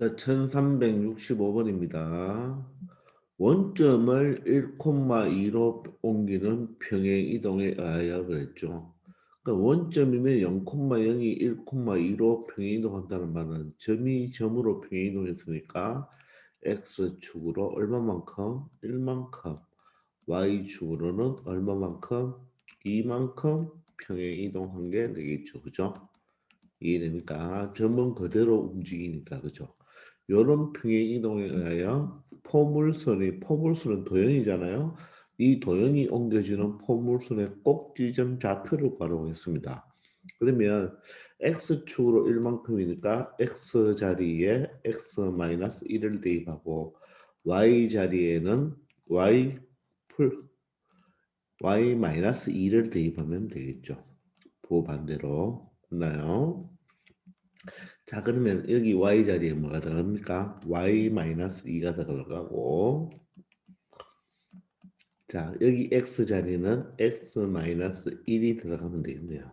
자, 1365번입니다. 원점을 1,2로 옮기는 평행 이동에 의하여 그랬죠. 그러니까 원점이면 0,0이 1,2로 평행 이동한다는 말은 점이 점으로 평행 이동했으니까 x축으로 얼마만큼? 1만큼, y축으로는 얼마만큼? 2만큼 평행 이동한 게 되겠죠. 그죠? 이해됩니까? 점은 그대로 움직이니까. 그죠? 요런 평행 이동에 의하여 포물선은 도형이잖아요. 이 도형이 옮겨지는 포물선의 꼭지점 좌표를 구하라고 했습니다. 그러면 x축으로 1만큼이니까 x 자리에 x-1을 대입하고 y 자리에는 y-2를 대입하면 되겠죠. 반대로 했나요? 자, 그러면 여기 y 자리에 뭐가 들어갑니까? y-2가 들어가고, 자, 여기 x 자리는 x-1이 들어가면 되겠네요.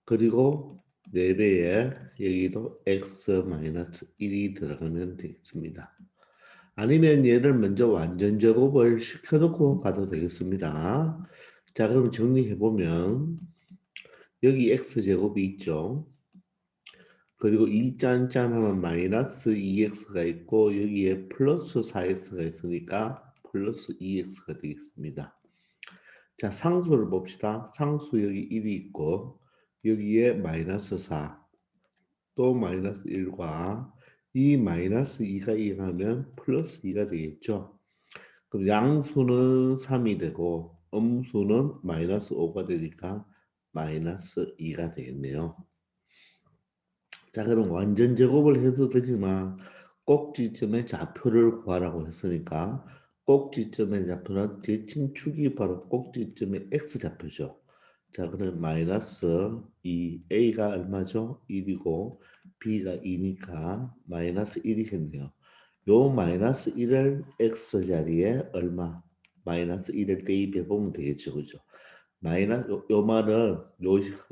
그리고 4배에 여기도 x-1이 들어가면 되겠습니다. 아니면 얘를 먼저 완전 제곱을 시켜놓고 가도 되겠습니다. 자, 그럼 정리해보면 여기 x제곱이 있죠. 그리고 2짠짠 하면 마이너스 2x가 있고 여기에 플러스 4x가 있으니까 플러스 2x가 되겠습니다. 자, 상수를 봅시다. 상수 여기 1이 있고 여기에 마이너스 4, 또 마이너스 1과 이 마이너스 2가 이행하면 플러스 2가 되겠죠. 그럼 양수는 3이 되고 음수는 마이너스 5가 되니까 마이너스 2가 되겠네요. 자, 그럼 완전 제곱을 해도 되지만 꼭지점의 좌표를 구하라고 했으니까 꼭지점의 좌표는 대칭축이 바로 꼭지점의 x좌표죠. 자, 그럼 마이너스 2a가 얼마죠? 1이고 b가 2니까 마이너스 1이겠네요. 요 마이너스 1을 x자리에 얼마? 마이너스 1을 대입해 보면 되겠죠. 그죠? 요 말은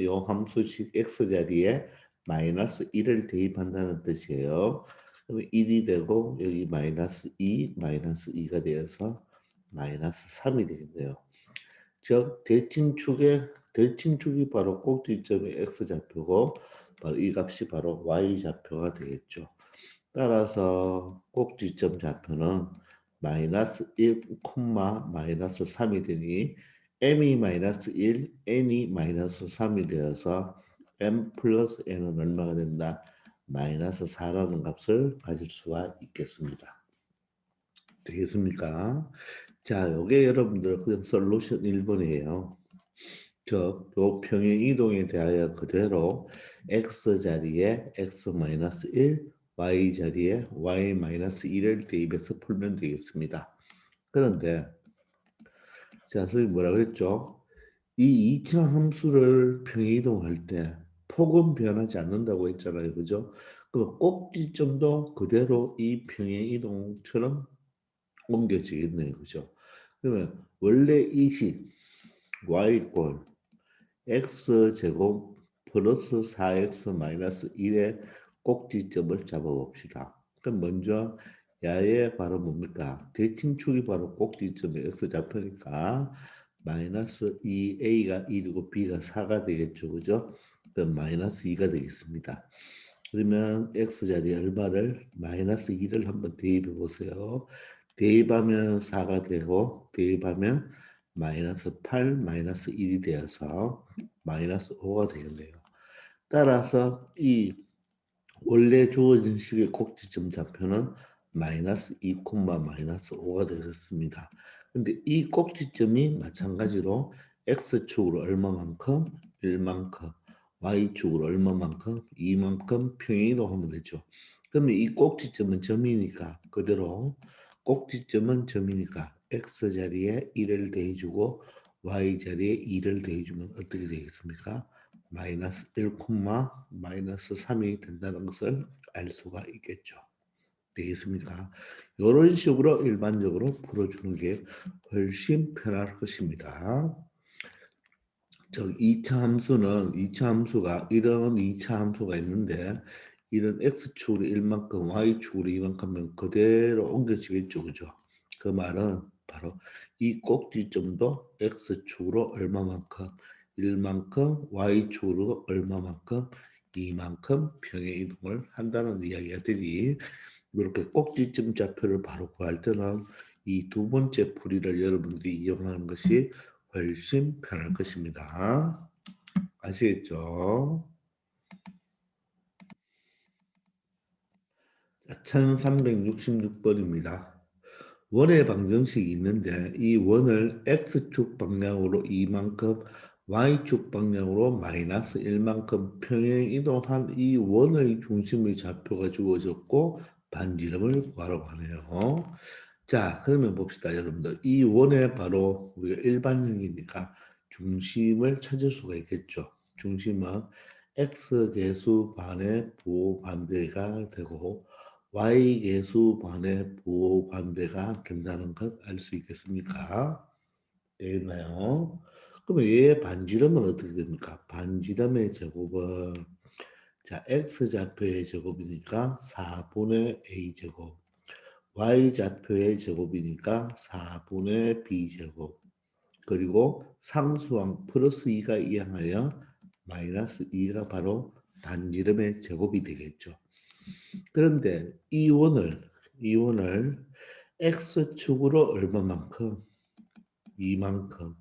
요 함수식 x자리에 마이너스 1을 대입한다는 뜻이에요. 그럼 1이 되고 여기 마이너스 2, 마이너스 2가 되어서 마이너스 3이 되겠네요. 즉 대칭축이 바로 꼭지점의 x좌표고 바로 이 값이 바로 y좌표가 되겠죠. 따라서 꼭지점 좌표는 마이너스 1, 마이너스 3이 되니 m이 마이너스 1, n이 마이너스 3이 되어서 m 플러스 n은 얼마가 된다? 마이너스 4라는 값을 가질 수가 있겠습니다. 되겠습니까? 자, 요게 여러분들 그냥 솔루션 1번이에요. 즉, 요 평행 이동에 대하여 그대로 x 자리에 x-1, y 자리에 y-1을 대입해서 풀면 되겠습니다. 그런데 자, 선생님 뭐라고 했죠? 이 2차 함수를 평행 이동할 때 폭은 변하지 않는다고 했잖아요. 그죠? 그럼 꼭지점도 그대로 이 평행 이동처럼 옮겨지겠네요. 그죠? 그러면 원래 이식 y 이꼴 x제곱 플러스 4x 마이너스 1의 꼭지점을 잡아봅시다. 그럼 먼저 야의 바로 뭡니까? 대칭축이 바로 꼭지점의 x좌표니까 마이너스 2a가 1이고 b가 4가 되겠죠. 그죠? 그럼 마이너스 2가 되겠습니다. 그러면 x자리에 얼마를? 마이너스 2를 한번 대입해 보세요. 대입하면 4가 되고 대입하면 마이너스 8, 마이너스 1이 되어서 마이너스 5가 되겠네요. 따라서 이 원래 주어진 식의 꼭지점 좌표는 마이너스 2, 마이너스 5가 되겠습니다. 근데 이 꼭지점이 마찬가지로 x축으로 얼마만큼? 1만큼, y축으로 얼마만큼? 2만큼 평행이동하면 되죠. 그러면 이 꼭지점은 점이니까 그대로 꼭지점은 점이니까 x자리에 1을 대해주고 y자리에 2를 대해주면 어떻게 되겠습니까? 마이너스 1, 마이너스 3이 된다는 것을 알 수가 있겠죠. 되겠습니까? 이런 식으로 일반적으로 풀어주는 게 훨씬 편할 것입니다. 즉 2차 함수는 2차 함수가 이런 2차 함수가 있는데 이런 x축으로 1만큼 y축으로 2만큼 하면 그대로 옮겨지겠죠. 그죠? 그 말은 바로 이 꼭지점도 x축으로 얼마만큼 1만큼 y축으로 얼마만큼 2만큼 평행 이동을 한다는 이야기가 되니 이렇게 꼭지점 좌표를 바로 구할 때는 이 두 번째 풀이를 여러분들이 이용하는 것이 훨씬 편할 것입니다. 아시겠죠? 1366번입니다. 원의 방정식이 있는데 이 원을 x축 방향으로 2만큼 y축 방향으로 마이너스 1만큼 평행 이동한 이 원의 중심의 좌표가 주어졌고 반지름을 구하라고 하네요. 자, 그러면 봅시다, 여러분들. 이 원에 바로 우리가 일반형이니까 중심을 찾을 수가 있겠죠. 중심은 x 계수 반의 부호 반대가 되고 y 계수 반의 부호 반대가 된다는 것 알 수 있겠습니까? 되겠나요? 그러면 얘의 반지름은 어떻게 됩니까? 반지름의 제곱은 자, x 좌표의 제곱이니까 4분의 a 제곱 y좌표의 제곱이니까 4분의 b제곱 그리고 상수항 플러스 2가 이항하여 마이너스 2가 바로 반지름의 제곱이 되겠죠. 그런데 이 원을 x축으로 얼마만큼? 이만큼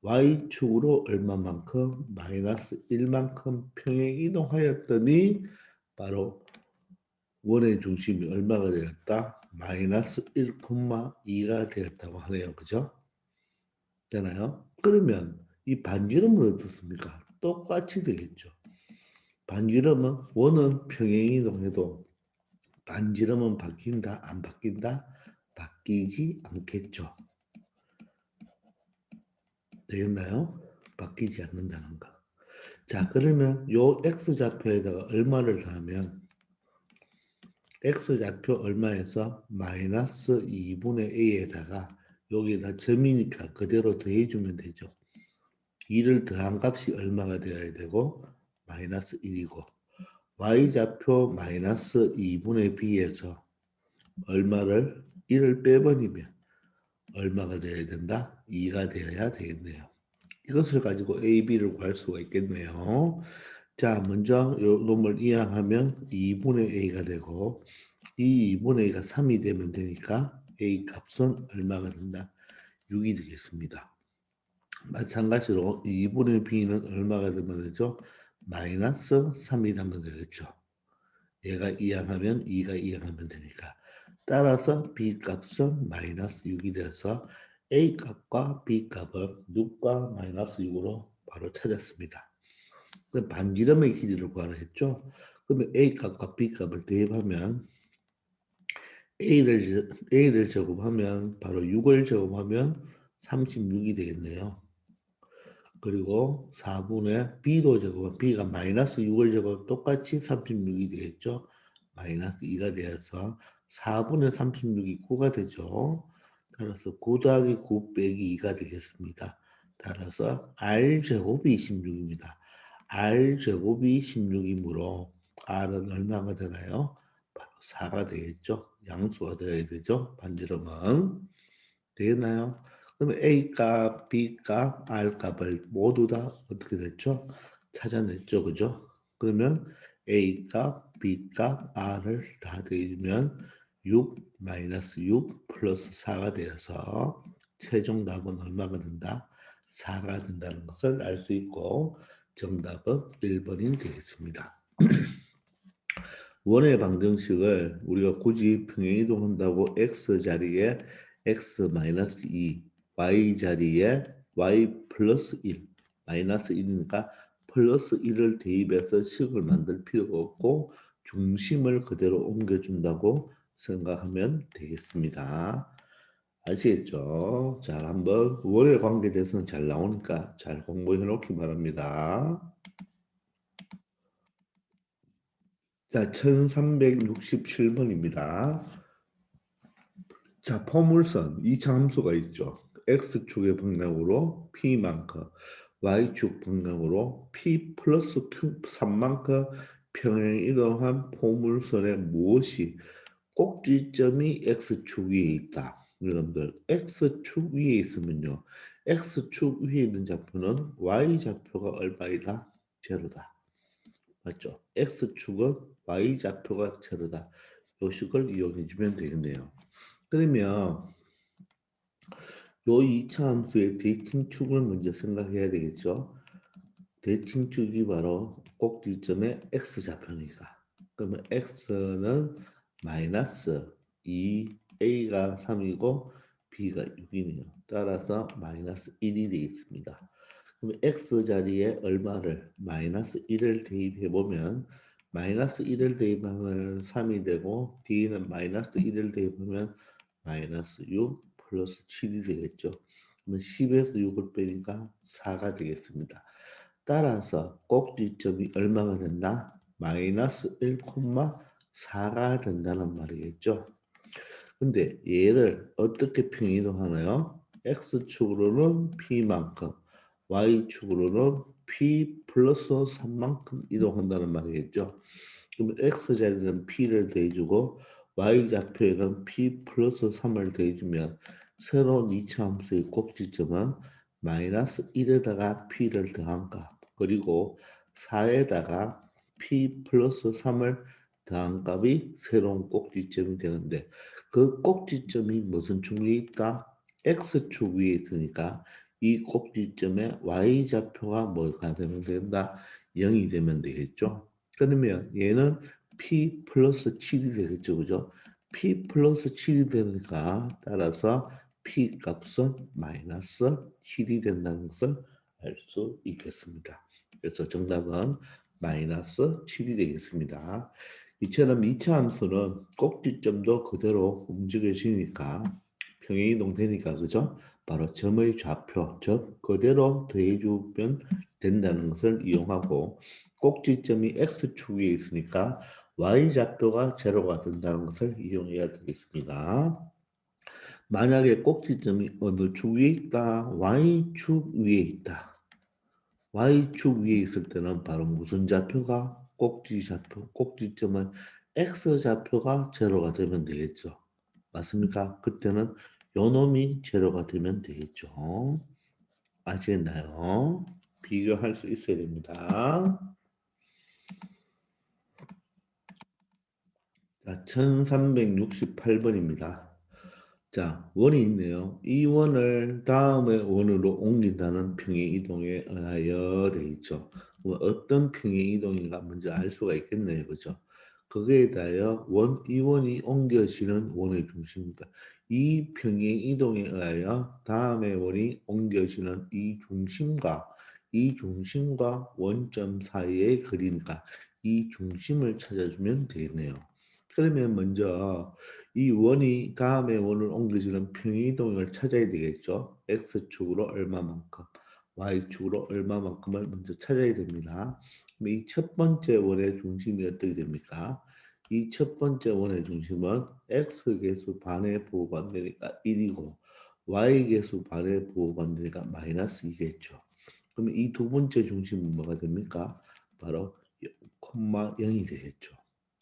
y축으로 얼마만큼? 마이너스 1만큼 평행 이동하였더니 바로 원의 중심이 얼마가 되었다? 마이너스 1,2가 되었다고 하네요. 그죠? 되나요? 그러면 이 반지름은 어떻습니까? 똑같이 되겠죠. 반지름은 원은 평행이동해도 반지름은 바뀐다? 안 바뀐다? 바뀌지 않겠죠. 되겠나요? 바뀌지 않는다는 거. 자, 그러면 요 x좌표에다가 얼마를 더하면 x좌표 얼마에서 마이너스 2분의 a에다가 여기다 점이니까 그대로 더해주면 되죠. 2를 더한 값이 얼마가 되어야 되고 마이너스 1이고 y좌표 마이너스 2분의 b에서 얼마를 1을 빼버리면 얼마가 되어야 된다? 2가 되어야 되겠네요. 이것을 가지고 a, b를 구할 수가 있겠네요. 자, 먼저 요 놈을 이항하면 2분의 a가 되고 이 2분의 a가 3이 되면 되니까 a 값은 얼마가 된다? 6이 되겠습니다. 마찬가지로 2분의 b는 얼마가 되면 되죠? 마이너스 3이 되면 되겠죠. 얘가 이항하면 2가 이항하면 되니까. 따라서 b 값은 마이너스 6이 돼서 a 값과 b 값은 6과 마이너스 6으로 바로 찾았습니다. 그 반지름의 길이를 구하라 했죠. 그러면 a 값과 b 값을 대입하면 A를 제곱하면 바로 6을 제곱하면 36이 되겠네요. 그리고 4분의 B도 제곱하면 B가 마이너스 6을 제곱하면 똑같이 36이 되겠죠. 마이너스 2가 되어서 4분의 36이 9가 되죠. 따라서 9 더하기 9 빼기 2가 되겠습니다. 따라서 R제곱이 26입니다. R제곱이 16이므로 R은 얼마가 되나요? 바로 4가 되겠죠. 양수가 되어야 되죠. 반지름은. 되겠나요? 그러면 A 값, B 값, R 값을 모두 다 어떻게 됐죠? 찾아냈죠. 그죠? 그러면 A 값, B 값, R을 다 더해주면 6 마이너스 6 플러스 4가 되어서 최종 답은 얼마가 된다? 4가 된다는 것을 알 수 있고 정답은 1번이 되겠습니다. 원의 방정식을 우리가 굳이 평행이동한다고 x 자리에 x-2, y 자리에 y 플러스 1, 마이너스 1이니까 플러스 1을 대입해서 식을 만들 필요가 없고 중심을 그대로 옮겨준다고 생각하면 되겠습니다. 아시겠죠? 자, 한번 원의 관계에 대해서는 잘 나오니까 잘 공부해 놓기 바랍니다. 자, 1367번입니다. 자, 포물선 이차 함수가 있죠. x축의 방향으로 p만큼, y축 방향으로 p 플러스 q 3만큼 평행 이동한 포물선의 무엇이 꼭지점이 x축 위에 있다. 여러분들 x축 위에 있으면요. x축 위에 있는 좌표는 y좌표가 얼마이다? 제로다. 맞죠? x축은 y좌표가 제로다. 요 식을 이용해 주면 되겠네요. 그러면 요 2차 함수의 대칭축을 먼저 생각해야 되겠죠. 대칭축이 바로 꼭지점의 x좌표니까. 그러면 x는 마이너스 2a가 3이고 b가 6이네요. 따라서 마이너스 1이 되겠습니다. 그럼 x 자리에 얼마를 마이너스 1을 대입해 보면 마이너스 1을 대입하면 3이 되고 뒤에는 마이너스 1을 대입하면 마이너스 6 플러스 7이 되겠죠. 그러면 10에서 6을 빼니까 4가 되겠습니다. 따라서 꼭지점이 얼마가 된다? 마이너스 1,4가 된다는 말이겠죠. 근데 얘를 어떻게 평이동하나요? x축으로는 p만큼, y축으로는 p 플러스 3만큼 이동한다는 말이겠죠. 그러면 x자리는 p를 대주고 y좌표에는 p 플러스 3을 대주면 새로운 2차 함수의 꼭지점은 마이너스 1에다가 p를 더한 값 그리고 4에다가 p 플러스 3을 더한 값이 새로운 꼭지점이 되는데 그 꼭지점이 무슨 축 위에 있다? x축 위에 있으니까 이 꼭지점의 y좌표가 뭐가 되면 된다? 0이 되면 되겠죠. 그러면 얘는 p 플러스 7이 되겠죠. 그죠? p 플러스 7이 되니까 따라서 p 값은 마이너스 7이 된다는 것을 알 수 있겠습니다. 그래서 정답은 마이너스 7이 되겠습니다. 이처럼 2차 함수는 꼭지점도 그대로 움직여지니까 평행이동 되니까 그죠? 바로 점의 좌표, 즉 그대로 더해주면 된다는 것을 이용하고 꼭지점이 x축 위에 있으니까 y좌표가 제로가 된다는 것을 이용해야 되겠습니다. 만약에 꼭지점이 어느 축 위에 있다? y축 위에 있다. y축 위에 있을 때는 바로 무슨 좌표가? 꼭지좌표, 꼭지점은 x좌표가 제로가 되면 되겠죠. 맞습니까? 그때는 요 놈이 제로가 되면 되겠죠. 아시겠나요? 비교할 수 있어야 됩니다. 자, 1368번입니다. 자, 원이 있네요. 이 원을 다음의 원으로 옮긴다는 평행 이동에 의하여 되어 있죠. 뭐 어떤 평행 이동인가 먼저 알 수가 있겠네요. 그죠? 거기에 대하여 이 원이 옮겨지는 원의 중심입니다. 이 평행 이동에 의하여 다음의 원이 옮겨지는 이 중심과 원점 사이의 거리니까 이 중심을 찾아주면 되겠네요. 그러면 먼저 이 원이 다음에 원을 옮겨지는 평행이동을 찾아야 되겠죠. x축으로 얼마만큼, y축으로 얼마만큼을 먼저 찾아야 됩니다. 이 첫 번째 원의 중심이 어떻게 됩니까? 이 첫 번째 원의 중심은 x계수 반의 부호반대니까 1이고 y계수 반의 부호반대니까 마이너스 2겠죠. 그러면 이 두 번째 중심은 뭐가 됩니까? 바로 0,0이 되겠죠.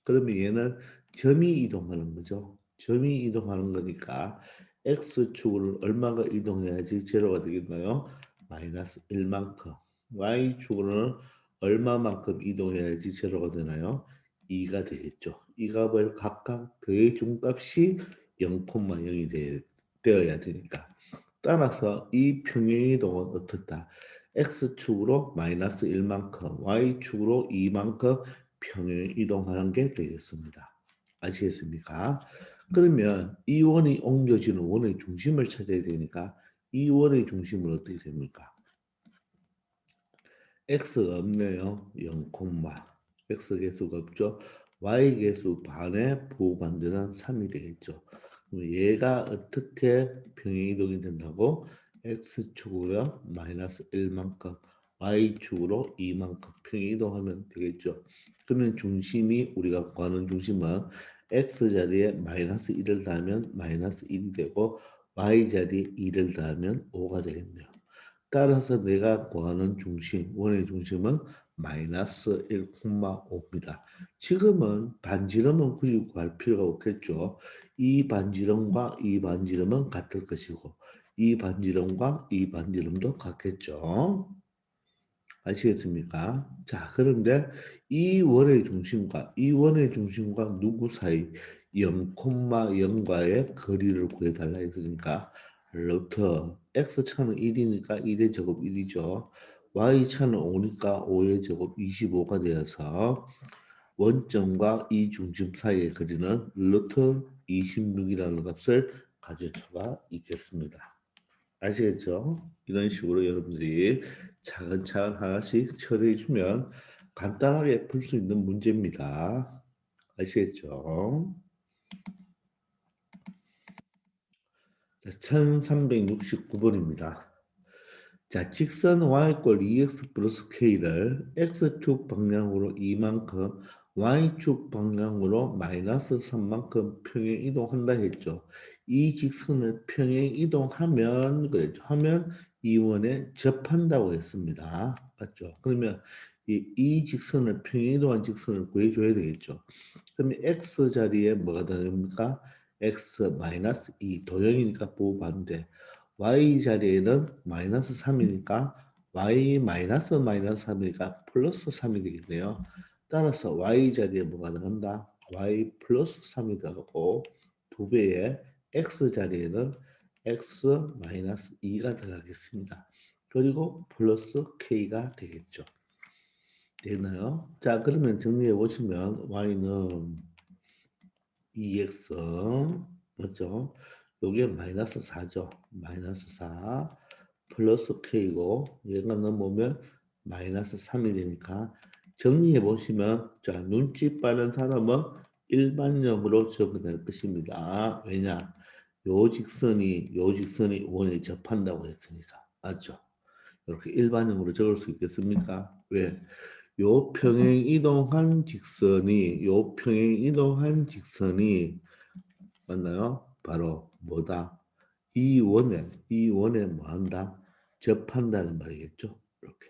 그러면 얘는 점이 이동하는 거죠. 점이 이동하는 거니까 x축을 얼마가 이동해야지 제로가 되겠나요? 마이너스 1만큼. y축으로는 얼마만큼 이동해야지 제로가 되나요? 2가 되겠죠. 이 값을 각각 더해준 값이 0,0이 되어야 되니까. 따라서 이 평행이동은 어떻다? x축으로 마이너스 1만큼, y축으로 2만큼 평행 이동하는 게 되겠습니다. 아시겠습니까? 그러면 이 원이 옮겨지는 원의 중심을 찾아야 되니까 이 원의 중심은 어떻게 됩니까? x가 없네요. 0, x 개수가 없죠. y 개수 반의 부호반대는 3이 되겠죠. 그럼 얘가 어떻게 평행 이동이 된다고? x축으로 마이너스 1만큼, y축으로 2만큼 평행 이동하면 되겠죠. 그러면 중심이 우리가 구하는 중심은 x자리에 마이너스 1을 더하면 마이너스 1이 되고 y자리에 2를 더하면 5가 되겠네요. 따라서 내가 구하는 중심, 원의 중심은 마이너스 1,5입니다. 지금은 반지름은 굳이 구할 필요가 없겠죠. 이 반지름과 이 반지름은 같을 것이고 이 반지름과 이 반지름도 같겠죠. 아시겠습니까? 자, 그런데 이 원의 중심과 이 원의 중심과 누구 사이 0,0과의 거리를 구해달라 했으니까 루트 x차는 1이니까 1의 제곱 1이죠. y차는 5니까 5의 제곱 25가 되어서 원점과 이 중심 사이의 거리는 루트 26이라는 값을 가질 수가 있겠습니다. 아시겠죠? 이런 식으로 여러분들이 차근차근 하나씩 처리해 주면 간단하게 풀 수 있는 문제입니다. 아시겠죠? 1369번입니다. 자, 직선 y꼴 2x 플러스 k를 x축 방향으로 2만큼 y축 방향으로 마이너스 3만큼 평행 이동한다 했죠. 이 직선을 평행 이동하면 그랬죠. 하면 이 원에 접한다고 했습니다. 맞죠? 그러면 이 직선을 평행 이동한 직선을 구해줘야 되겠죠. 그러면 x 자리에 뭐가 되니까 x 마이너스 2 도형이니까 보호반대 y 자리에는 마이너스 3이니까 y 마이너스 마이너스 3이니까 플러스 3이 되겠네요. 따라서 y 자리에 뭐가 들어간다? y 플러스 3이 들어가고 두 배의 x 자리에는 x 마이너스 2가 들어가겠습니다. 그리고 플러스 k가 되겠죠. 되나요? 자, 그러면 정리해 보시면 y는 2x 맞죠? 여기에 마이너스 4죠. 마이너스 4 플러스 k고 얘가 넘으면 마이너스 3이 되니까 정리해 보시면 자 눈치 빠른 사람은 일반형으로 적어낼 것입니다. 왜냐? 요 직선이 원에 접한다고 했으니까 맞죠? 이렇게 일반형으로 적을 수 있겠습니까? 왜? 요 평행 이동한 직선이 맞나요? 바로 뭐다? 이 원에 뭐 한다? 접한다는 말이겠죠? 이렇게.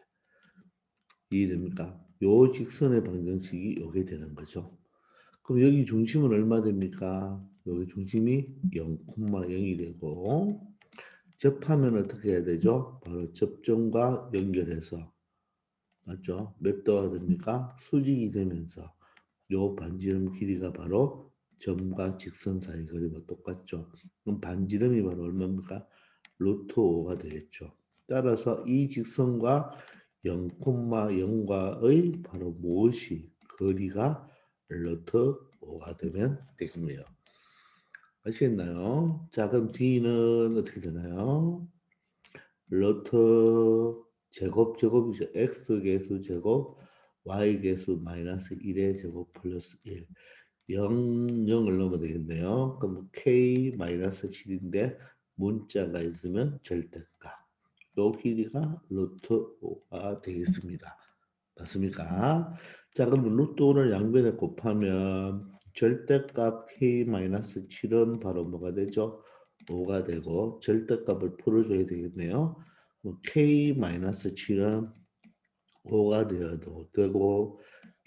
이해됩니까? 요 직선의 방정식이 요게 되는 거죠. 그럼 여기 중심은 얼마 됩니까? 여기 중심이 0,0이 되고 접하면 어떻게 해야 되죠? 바로 접점과 연결해서 맞죠? 몇 도가 됩니까? 수직이 되면서 요 반지름 길이가 바로 점과 직선 사이 거리와 똑같죠. 그럼 반지름이 바로 얼마입니까? 루트 5가 되겠죠. 따라서 이 직선과 0,0과의 바로 무엇이 거리가 루트 5가 되면 되겠네요. 아시겠나요? 자, 그럼 D는 어떻게 되나요? 루트 제곱이죠. x 계수 제곱 y 계수 마이너스 1의 제곱 플러스 1 0을 넣으면 되겠네요. 그럼 k 마이너스 7인데 문자가 있으면 절대값 요 길이가 루트 5가 되겠습니다. 맞습니까? 자 그럼 루트 5를 양변에 곱하면 절대값 k 마이너스 7은 바로 뭐가 되죠? 5가 되고 절대값을 풀어줘야 되겠네요. k-7은 5가 되어도 되고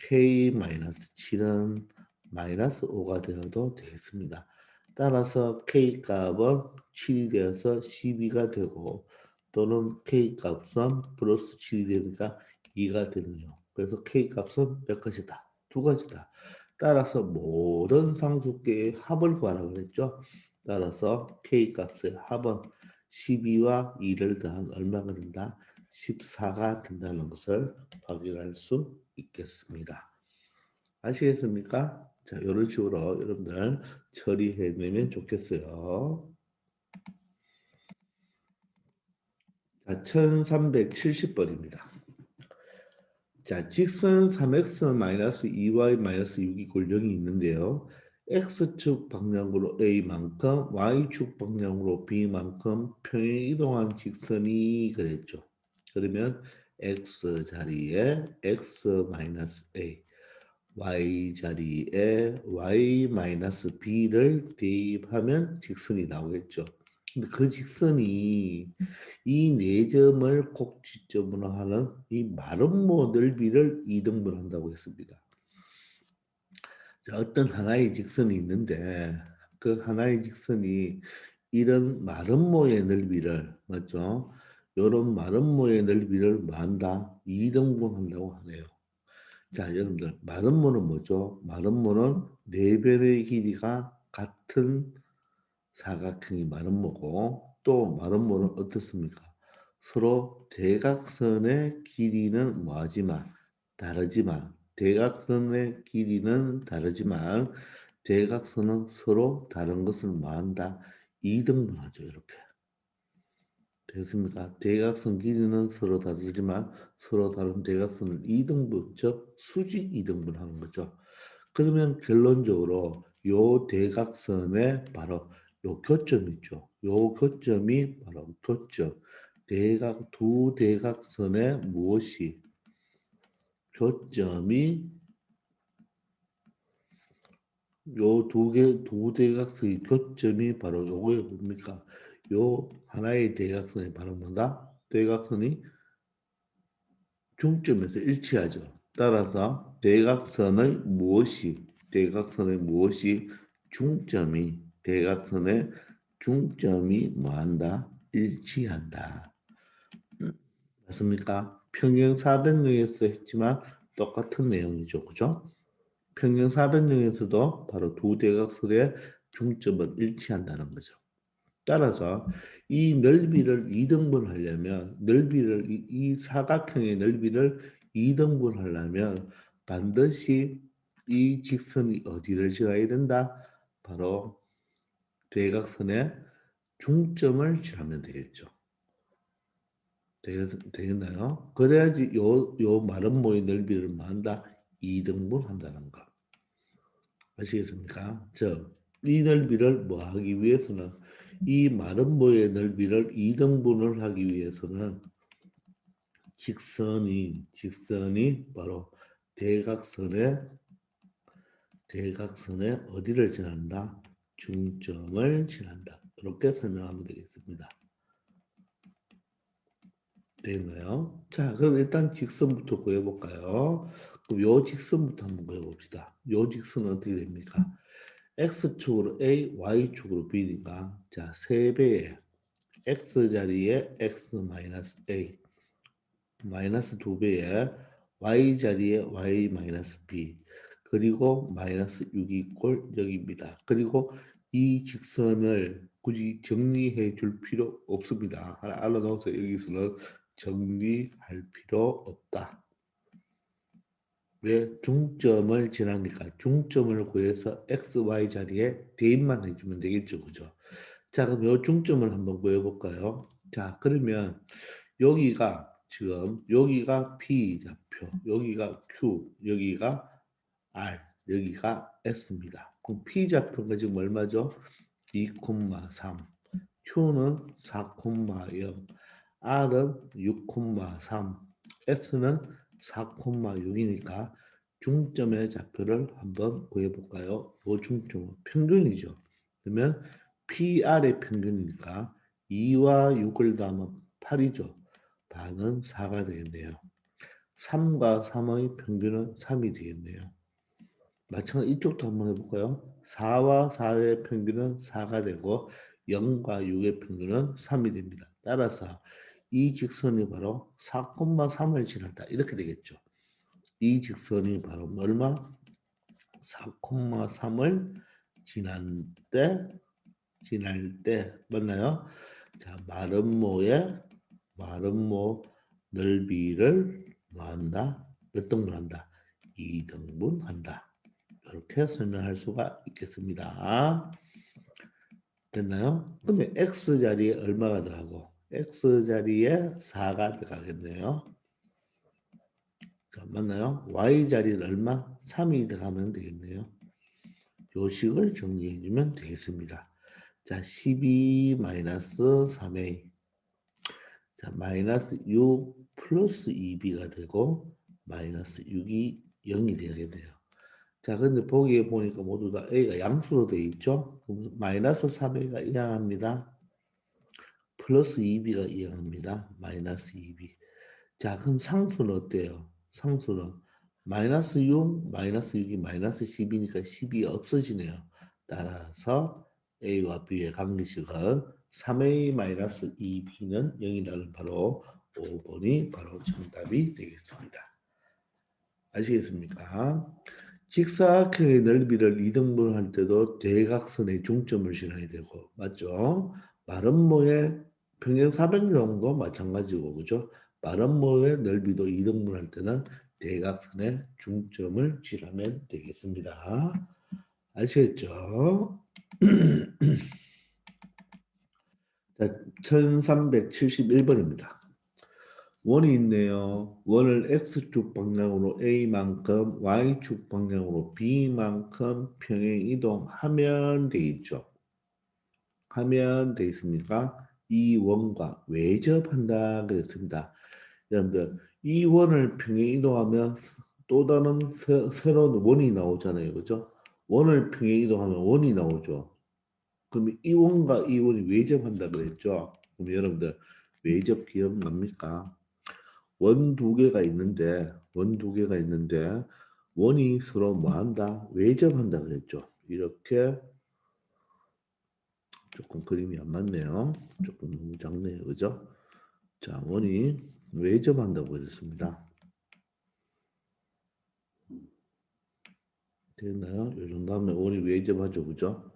k-7은 마이너스 5가 되어도 되겠습니다. 따라서 k값은 7이 되어서 12가 되고 또는 k값은 플러스 7이 되니까 2가 되네요. 그래서 k값은 몇 가지다? 두 가지다. 따라서 모든 상수계의 합을 구하라고 했죠. 따라서 k값의 합은 12와 2를 더한 얼마가 된다? 14가 된다는 것을 확인할 수 있겠습니다. 아시겠습니까? 자, 이런 식으로 여러분들 처리해내면 좋겠어요. 자, 1370번입니다. 자, 직선 3x-2y-6 이꼴 0이 있는데요. x축 방향으로 a만큼 y축 방향으로 b만큼 평행 이동한 직선이 그랬죠. 그러면 x 자리에 x-a y 자리에 y-b를 대입하면 직선이 나오겠죠. 근데 그 직선이 이 네 점을 꼭지점으로 하는 이 마름모 넓이를 2등분한다고 했습니다. 자, 어떤 하나의 직선이 있는데 그 하나의 직선이 이런 마름모의 넓이를 맞죠? 이런 마름모의 넓이를 뭐 한다? 2등분한다고 하네요. 자, 여러분들 마름모는 뭐죠? 마름모는 네 변의 길이가 같은 사각형이 마름모고 또 마름모는 어떻습니까? 서로 대각선의 길이는 뭐하지만 다르지만 대각선의 길이는 다르지만 대각선은 서로 다른 것을 뭐한다? 2등분하죠. 이렇게. 됐습니까? 대각선 길이는 서로 다르지만 서로 다른 대각선을 2등분, 즉 수직 2등분하는 거죠. 그러면 결론적으로 요 대각선의 바로 요 교점 있죠. 요 교점이 바로 교점. 두 대각선의 무엇이 교점이 요 두 대각선의 교점이 바로 요거에 뭡니까? 요 하나의 대각선이 바로 뭐다? 대각선이 중점에서 일치하죠. 따라서 대각선의 무엇이 중점이 뭐한다? 일치한다. 맞습니까? 평행 사변형에서 했지만 똑같은 내용이죠. 그죠? 평행 사변형에서도 바로 두 대각선의 중점은 일치한다는 거죠. 따라서 이 넓이를 2등분하려면 이 사각형의 넓이를 2등분하려면 반드시 이 직선이 어디를 지나야 된다? 바로 대각선의 중점을 지나면 되겠죠. 되겠나요? 그래야지 요 마름모의 넓이를 뭐 한다? 2등분한다는 거. 아시겠습니까? 즉, 이 넓이를 뭐 하기 위해서는 이 마름모의 넓이를 2등분을 하기 위해서는 직선이 바로 대각선의 어디를 지난다? 중점을 지난다. 이렇게 설명하면 되겠습니다. 되겠나요? 자, 그럼 일단 직선부터 구해볼까요? 그럼 요 직선부터 한번 구해봅시다. 요 직선은 어떻게 됩니까? X축으로 A, Y축으로 B니까 자, 3배의 X자리에 X 마이너스 A 마이너스 2배의 Y자리에 Y 마이너스 B 그리고 마이너스 6이 꼴 여기입니다. 그리고 이 직선을 굳이 정리해 줄 필요 없습니다. 하나 알아놓아서 여기서는 정리할 필요 없다. 왜? 중점을 지나니까 중점을 구해서 x, y 자리에 대입만 해주면 되겠죠. 그죠? 자, 그럼 요 중점을 한번 구해볼까요? 자, 그러면 여기가 지금 여기가 P 좌표, 여기가 Q, 여기가 R, 여기가 S입니다. 그럼 P 좌표가 지금 얼마죠? 2,3, Q는 4,0, R은 6,3, S는 4,6이니까 중점의 좌표를 한번 구해볼까요? 이 중점은 평균이죠. 그러면 PR의 평균이니까 2와 6을 더하면 8이죠. 반은 4가 되겠네요. 3과 3의 평균은 3이 되겠네요. 마찬가지 이쪽도 한번 해볼까요? 4와 4의 평균은 4가 되고 0과 6의 평균은 3이 됩니다. 따라서 이 직선이 바로 4,3을 지났다. 이렇게 되겠죠. 이 직선이 바로 얼마? 4,3을 지날 때 맞나요? 자, 마름모 넓이를 뭐한다? 몇 등분한다? 2등분한다. 이렇게 설명할 수가 있겠습니다. 됐나요? 그러면 X자리에 얼마가 들어가고 X자리에 4가 들어가겠네요. 자, 맞나요? Y자리는 얼마? 3이 들어가면 되겠네요. 요식을 정리해 주면 되겠습니다. 자, 12 마이너스 3A 자, 마이너스 6 플러스 2B가 되고 마이너스 6이 0이 되겠네요. 자, 근데 보기에 보니까 모두 다 A가 양수로 되어 있죠? 그럼 마이너스 3A가 이항합니다. 플러스 2b가 이항합니다. 마이너스 2b. 자, 그럼 상수는 어때요? 상수는 마이너스 6, 마이너스 6이 마이너스 10이니까 10이 없어지네요. 따라서 A와 B의 관계식은 3A 마이너스 2B는 0이라는 바로 5번이 바로 정답이 되겠습니다. 아시겠습니까? 직사각형의 넓이를 2등분 할 때도 대각선의 중점을 실어야 되고, 맞죠? 마름모의 평행사변경도 마찬가지고, 그죠? 마름모의 넓이도 2등분 할 때는 대각선의 중점을 실하면 되겠습니다. 아시겠죠? 자, 1371번입니다. 원이 있네요. 원을 x축 방향으로 a만큼 y축 방향으로 b만큼 평행 이동하면 돼 있죠. 하면 돼 있습니까? 이 원과 외접한다 그랬습니다. 여러분들 이 원을 평행 이동하면 또 다른 새로운 원이 나오잖아요. 그죠? 원을 평행 이동하면 원이 나오죠. 그럼 이 원과 이 원이 외접한다 그랬죠. 그럼 여러분들 외접 기억납니까? 원 두 개가 있는데 원이 서로 뭐한다? 외접한다 그랬죠. 이렇게 조금 그림이 안 맞네요. 조금 너무 작네요. 그죠? 자, 원이 외접한다고 그랬습니다. 됐나요? 이 정도 하면 원이 외접하죠. 그죠?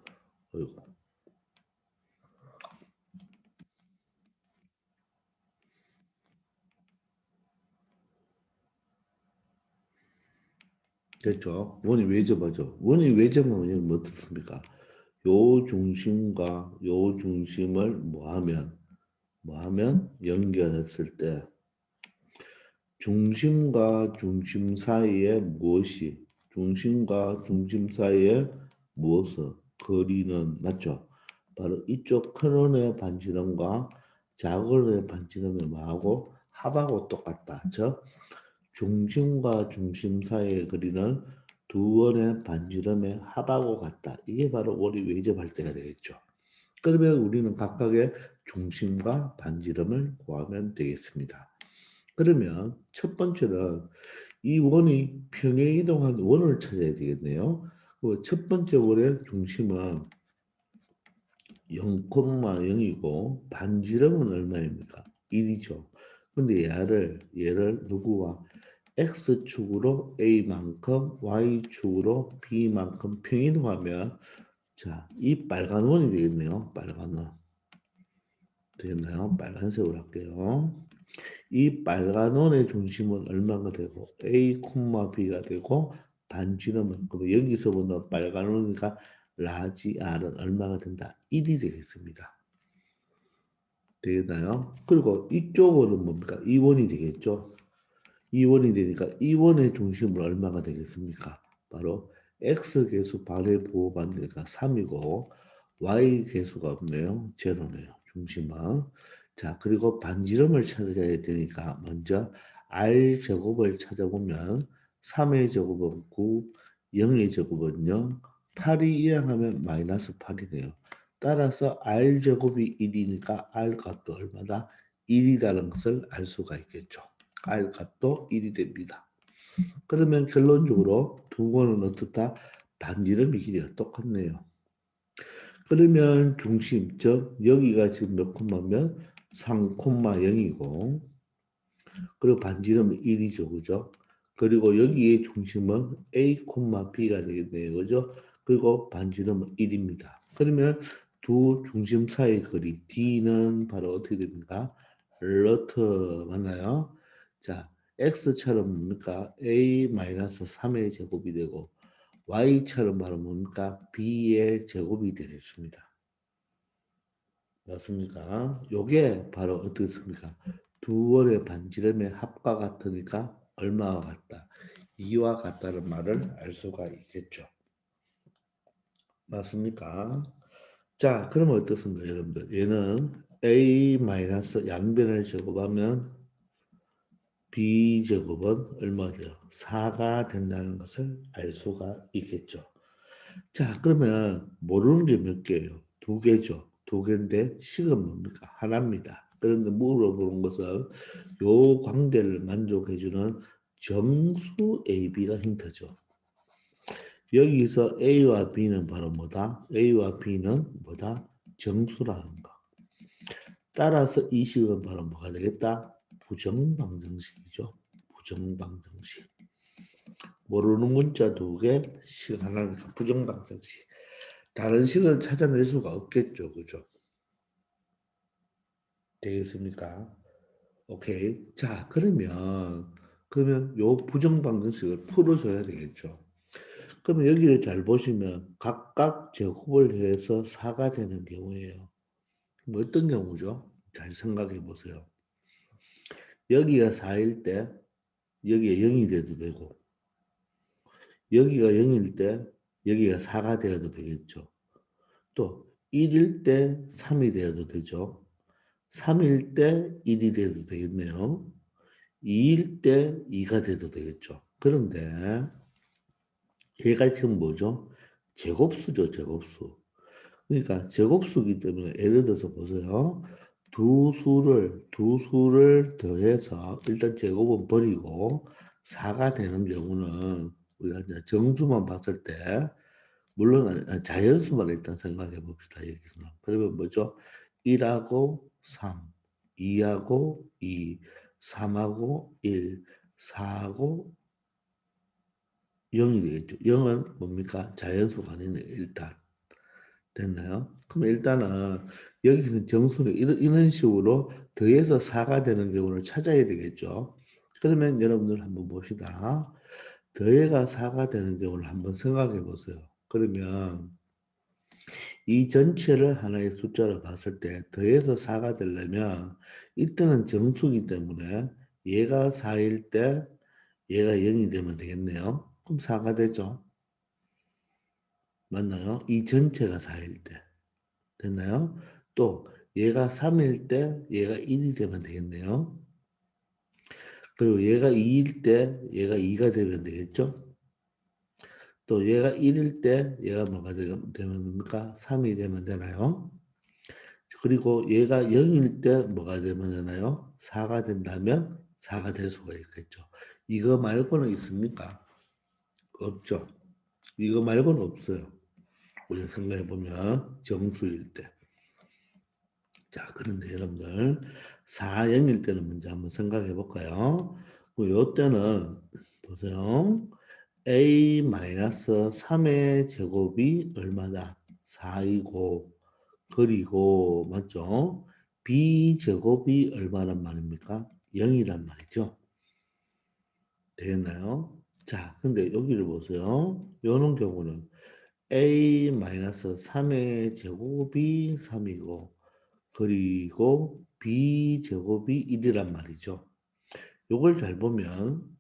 어이구. 됐죠? 원이 외접하죠. 원이 외접하면 뭐 어떻습니까? 요 중심과 요 중심을 뭐하면 연결했을 때 중심과 중심 사이에 무엇을 거리는 맞죠? 바로 이쪽 큰 원의 반지름과 작은 원의 반지름이 뭐하고 합하고 똑같다. 즉 중심과 중심 사이의 거리는 두 원의 반지름의 합하고 같다. 이게 바로 원이 외접할 때가 되겠죠. 그러면 우리는 각각의 중심과 반지름을 구하면 되겠습니다. 그러면 첫 번째는 이 원이 평행 이동한 원을 찾아야 되겠네요. 첫 번째 원의 중심은 0,0이고 반지름은 얼마입니까? 1이죠. 근데 얘를 누구와 x축으로 a만큼 y축으로 b만큼 평이동하면 자, 이 빨간 원이 되겠네요. 빨간 원. 되겠나요? 빨간색으로 할게요. 이 빨간 원의 중심은 얼마가 되고 A, B가 되고 반지름은 그럼 여기서부터 빨간 원이니까 라지 R은 얼마가 된다? 1이 되겠습니다. 되겠나요? 그리고 이쪽은 뭡니까? 2원이 되겠죠? 2원이 되니까 2원의 중심은 얼마가 되겠습니까? 바로 X 개수 반의 부호반대가 3이고 Y 개수가 없네요. 제로네요. 중심은. 자, 그리고 반지름을 찾아야 되니까 먼저 R 제곱을 찾아보면 3의 제곱은 9, 0의 제곱은 0, 8이 이항하면 마이너스 8이네요. 따라서 R 제곱이 1이니까 R 값도 얼마다? 1이라는 것을 알 수가 있겠죠. R 값도 1이 됩니다. 그러면 결론적으로 두 번은 어떻다? 반지름의 길이가 똑같네요. 그러면 중심, 즉 여기가 지금 몇 콤마면 3,0이고 그리고 반지름은 1이죠. 그죠? 그리고 여기의 중심은 A, B가 되겠네요. 그죠? 그리고 반지름은 1입니다. 그러면 두 중심 사이의 거리 D는 바로 어떻게 됩니까? 루트 맞나요? 자, X처럼 뭡니까? A-3의 제곱이 되고 Y처럼 바로 뭡니까? B의 제곱이 되겠습니다. 맞습니까? 요게 바로 어떻습니까? 두 원의 반지름의 합과 같으니까 얼마와 같다? 2와 같다는 말을 알 수가 있겠죠. 맞습니까? 자, 그러면 어떻습니까, 여러분들? 얘는 A 마이너스 양변을 제곱하면 B 제곱은 얼마 돼요? 4가 된다는 것을 알 수가 있겠죠. 자, 그러면 모르는 게 몇 개예요? 두 개죠. 두 개인데 식은 뭡니까? 하나입니다. 그런데 물어보는 것은 요 관계를 만족해주는 정수 AB가 힌트죠. 여기서 A와 B는 바로 뭐다? A와 B는 뭐다? 정수라는 거. 따라서 이 식은 바로 뭐가 되겠다? 부정방정식이죠. 부정방정식. 모르는 문자 두 개, 식 하나니까 부정방정식. 다른 식을 찾아낼 수가 없겠죠. 그죠? 되겠습니까? 오케이. 자, 그러면 요 부정방정식을 풀어줘야 되겠죠. 그러면 여기를 잘 보시면 각각 제곱을 해서 4가 되는 경우예요. 뭐 어떤 경우죠? 잘 생각해 보세요. 여기가 4일 때 여기가 0이 돼도 되고 여기가 0일 때 여기가 4가 되어도 되겠죠. 또 1일 때 3이 되어도 되죠. 3일 때 1이 돼도 되겠네요. 2일 때 2가 돼도 되겠죠. 그런데 얘가 지금 뭐죠? 제곱수죠, 제곱수. 그러니까 제곱수기 때문에 예를 들어서 보세요. 두 수를 더해서 일단 제곱은 버리고 4가 되는 경우는 우리가 이제 정수만 봤을 때 물론 자연수만 일단 생각해 봅시다. 여기서는. 그러면 뭐죠? 1하고 3, 2하고 2, 3하고 1, 4하고 0이 되겠죠. 0은 뭡니까? 자연수가 아니네, 일단. 됐나요? 그럼 일단은 여기서 정수를 이런 식으로 더해서 4가 되는 경우를 찾아야 되겠죠. 그러면 여러분들 한번 봅시다. 더해가 4가 되는 경우를 한번 생각해 보세요. 그러면 이 전체를 하나의 숫자로 봤을 때 더해서 4가 되려면 이때는 정수기 때문에 얘가 4일 때 얘가 0이 되면 되겠네요. 그럼 4가 되죠. 맞나요? 이 전체가 4일 때. 됐나요? 또 얘가 3일 때 얘가 1이 되면 되겠네요. 그리고 얘가 2일 때 얘가 2가 되면 되겠죠? 또 얘가 1일 때 얘가 뭐가 되면 됩니까? 3이 되면 되나요? 그리고 얘가 0일 때 뭐가 되면 되나요? 4가 된다면 4가 될 수가 있겠죠. 이거 말고는 있습니까? 없죠. 이거 말고는 없어요. 우리가 생각해 보면 정수일 때. 자, 그런데 여러분들 4영일 때는 먼저 한번 생각해 볼까요? 요 때는 보세요. A-3의 제곱이 얼마다? 4이고 그리고 맞죠? B 제곱이 얼마란 말입니까? 0이란 말이죠. 되겠나요? 자, 근데 여기를 보세요. 요런 경우는 A-3의 제곱이 3이고 그리고 b제곱이 1이란 말이죠. 요걸 잘 보면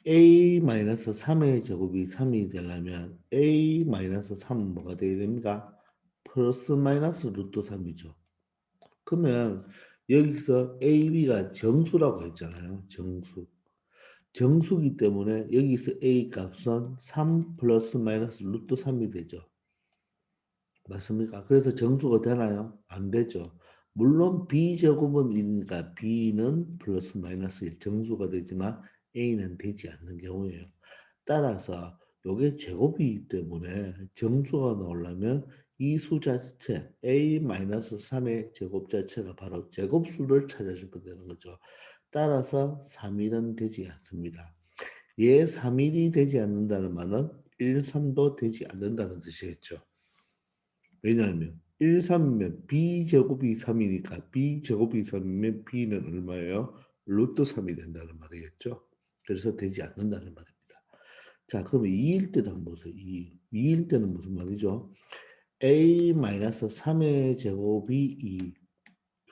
a-3의 제곱이 3이 되려면 a-3은 뭐가 돼야 됩니까? 플러스 마이너스 루트 3이죠. 그러면 여기서 a, b가 정수라고 했잖아요. 정수. 정수기 때문에 여기서 a 값은 3 플러스 마이너스 루트 3이 되죠. 맞습니까? 그래서 정수가 되나요? 안 되죠. 물론 B제곱은 1이니까 B는 플러스 마이너스 1 정수가 되지만 A는 되지 않는 경우예요. 따라서 이게 제곱이기 때문에 정수가 나오려면 이 수 자체 A-3의 제곱 자체가 바로 제곱수를 찾아주면 되는 거죠. 따라서 3일은 되지 않습니다. 얘 3일이 되지 않는다는 말은 1, 3도 되지 않는다는 뜻이겠죠. 왜냐하면 1, 3이면 b제곱이 3이니까 b제곱이 3이면 b는 얼마예요? 루트 3이 된다는 말이겠죠. 그래서 되지 않는다는 말입니다. 자, 그러면 2일 때도 한번 보세요. 2일 때는 무슨 말이죠? a-3의 제곱이 2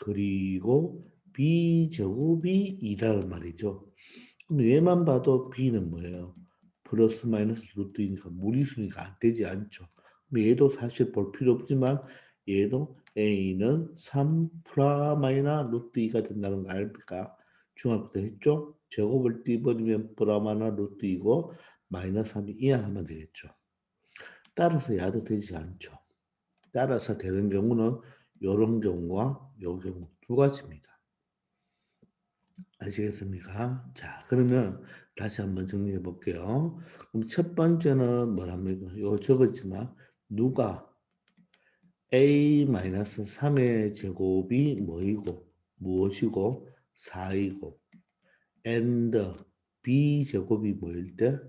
그리고 b제곱이 2라는 말이죠. 그럼 얘만 봐도 b는 뭐예요? 플러스 마이너스 루트이니까 무리수니까 안 되지 않죠. 그럼 얘도 사실 볼 필요 없지만 얘도 a는 3 프라마이나 루트 2가 된다는 거 알까? 중학교 때 했죠? 제곱을 띄버리면 프라마나 루트 2고 마이너스 3이 이항하면 되겠죠. 따라서 야도 되지 않죠. 따라서 되는 경우는 요런 경우와 요 경우 두 가지입니다. 아시겠습니까? 자, 그러면 다시 한번 정리해 볼게요. 그럼 첫 번째는 뭐랍니까? 요 적었지만 누가 a-3의 제곱이 뭐이고 무엇이고 4이고 and b 제곱이 뭐일 때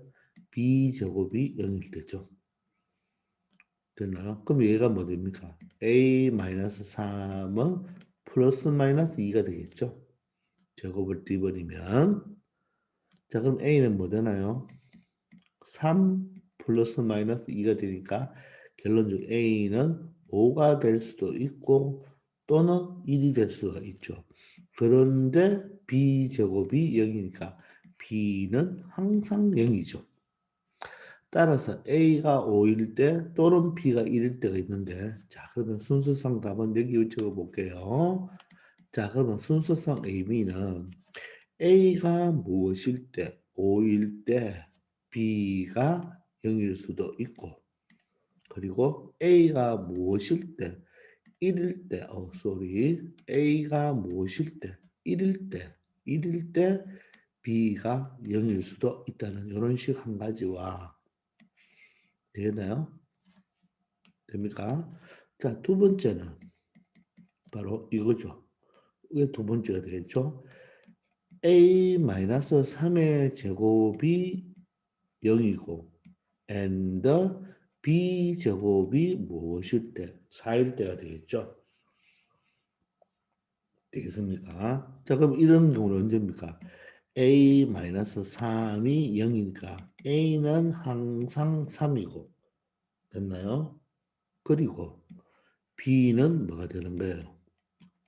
b 제곱이 0일 때죠. 됐나요? 그럼 얘가 뭐 됩니까? a-3은 플러스 마이너스 2가 되겠죠. 제곱을 띄버리면 자, 그럼 a는 뭐 되나요? 3 플러스 마이너스 2가 되니까 결론적으로 a는 5가 될 수도 있고 또는 1이 될 수가 있죠. 그런데 b제곱이 0이니까 b는 항상 0이죠. 따라서 a가 5일 때 또는 b가 1일 때가 있는데 자, 그러면 순서상 답은 여기 적어 볼게요. 자, 그러면 순서상 의미는 A가 무엇일 때, 5일 때, B가 0일 수도 있고, 그리고 A가 무엇일 때, 1일 때, A가 무엇일 때, 1일 때, 1일 때 B가 0일 수도 있다는 이런 식 한 가지와 되나요? 됩니까? 자, 두 번째는 바로 이거죠. 이게 두 번째가 되겠죠. A-3의 제곱이 0이고 and b제곱이 무엇일 때? 4일 때가 되겠죠. 되겠습니까? 자, 그럼 이런 경우는 언제입니까? a-3이 0이니까 a는 항상 3이고 됐나요? 그리고 b는 뭐가 되는 거예요?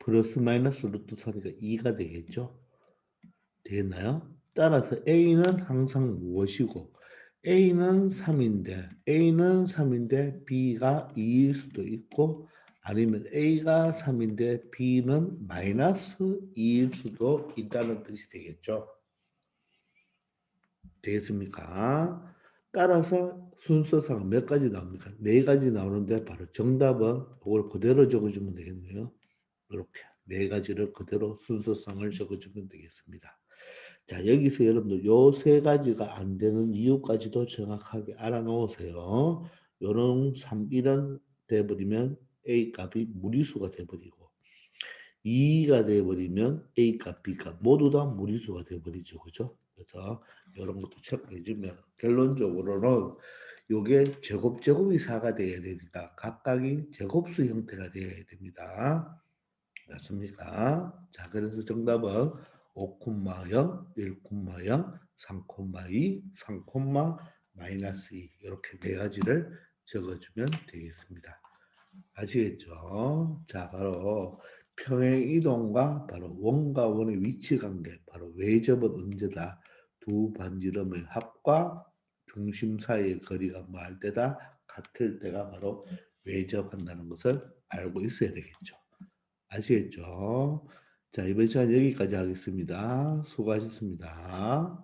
플러스 마이너스 루트 4니까 2가 되겠죠. 되겠나요? 따라서 A는 항상 무엇이고 A는 3인데 B가 2일 수도 있고 아니면 A가 3인데 B는 마이너스 2일 수도 있다는 뜻이 되겠죠. 되겠습니까? 따라서 순서상 몇 가지 나옵니까? 네 가지 나오는데 바로 정답은 그걸 그대로 적어주면 되겠네요. 이렇게 네 가지를 그대로 순서상을 적어주면 되겠습니다. 자, 여기서 여러분들 요 세 가지가 안 되는 이유까지도 정확하게 알아놓으세요. 요런 3, 1은 돼버리면 A 값이 무리수가 돼버리고 2가 돼버리면 A 값, B 값 모두 다 무리수가 돼버리죠. 그죠? 그래서 이런 것도 체크해주면 결론적으로는 요게 제곱제곱이 4가 돼야 되니까 각각이 제곱수 형태가 되어야 됩니다. 맞습니까? 자, 그래서 정답은 5,0, 1,0, 3,2, 3, 마이너스 2 이렇게 네 가지를 적어주면 되겠습니다. 아시겠죠? 자, 바로 평행 이동과 바로 원과 원의 위치 관계, 바로 외접은 언제다? 두 반지름의 합과 중심 사이의 거리가 뭐할 때다? 같을 때가 바로 외접한다는 것을 알고 있어야 되겠죠. 아시겠죠? 자, 이번 시간 여기까지 하겠습니다. 수고하셨습니다.